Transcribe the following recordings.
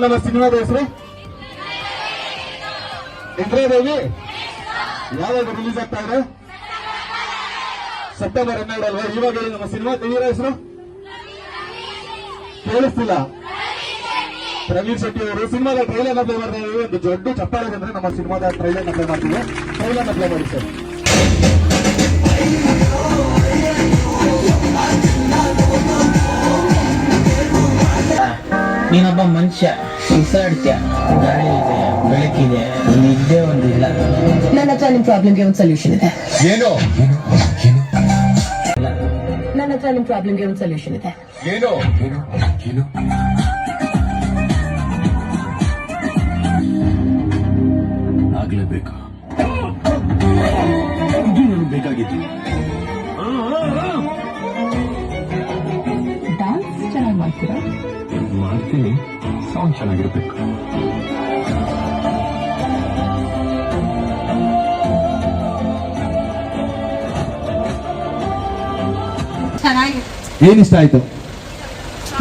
ನಮ್ಮ ಸಿನಿಮಾದ ಹೆಸರು ಇಂದ್ರಾದೇವಿ. ಯಾವಾಗ ರಿಲೀಸ್ ಆಗ್ತಾ ಇದೆ? ಸೆಪ್ಟೆಂಬರ್ 12 ಅಲ್ವಾ? ಇವಾಗ ಹೇಳಿ ನಮ್ಮ ಸಿನಿಮಾ ತೆಗೆಯೋ ಹೆಸರು ಕೇಳಿಸ್ತಿಲ್ಲ. ಪ್ರವೀಣ್ ಶೆಟ್ಟಿ ಅವರು ಸಿನಿಮಾದ ಟ್ರೈಲರ್ ಅಪ್ಲೈ ಮಾಡ್ತಾ ಇದ್ದೀವಿ. ಒಂದು ದೊಡ್ಡ ಚಪ್ಪಾಳೆ ಬಂದ್ರೆ ನಮ್ಮ ಸಿನಿಮಾದ ಟ್ರೈಲರ್ ಅಪ್ಲೈ ಮಾಡ್ತೀವಿ. ಟ್ರೈಲರ್ ಅಪ್ಲೈ ಮಾಡಿ ಸರ್. ನೀನೊಬ್ಬ ಮನುಷ್ಯ, ಉಸಿರಾಡ್ತೀಯ, ಗಾಳಿ ಇದೆ, ಬೆಳಕಿದೆ, ನಿದ್ದೆ ಒಂದಿಲ್ಲ. ನನ್ನ ಹತ್ರ ನಿಮ್ ಪ್ರಾಬ್ಲಮ್ಗೆ ಒಂದು ಸೊಲ್ಯೂಷನ್ ಇದೆ. ಏನು? ನನ್ನ ಹತ್ರ ನಿಮ್ ಪ್ರಾಬ್ಲಮ್ಗೆ ಒಂದು ಸೊಲ್ಯೂಷನ್ ಇದೆ. ಏನು? ಆಗ್ಲೇಬೇಕು. ಇದು ನನಗೆ ಬೇಕಾಗಿತ್ತು. ಡಾನ್ಸ್ ಚೆನ್ನಾಗಿ ಮಾಡ್ತೀರಾ? ಮಾಡ್ತೀನಿ, ಸೌಂಡ್ ಚೆನ್ನಾಗಿರ್ಬೇಕು. ಚೆನ್ನಾಗಿದೆ. ಏನ್ ಇಷ್ಟ ಆಯ್ತು?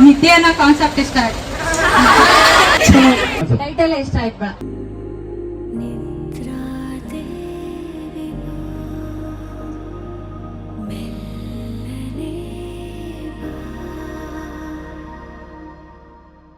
ನಿದ್ದೆ ಅನ್ನೋ ಕಾನ್ಸೆಪ್ಟ್ ಇಷ್ಟ ಆಯ್ತು. ಟೈಟಲ್ ಇಷ್ಟ ಆಯ್ತು.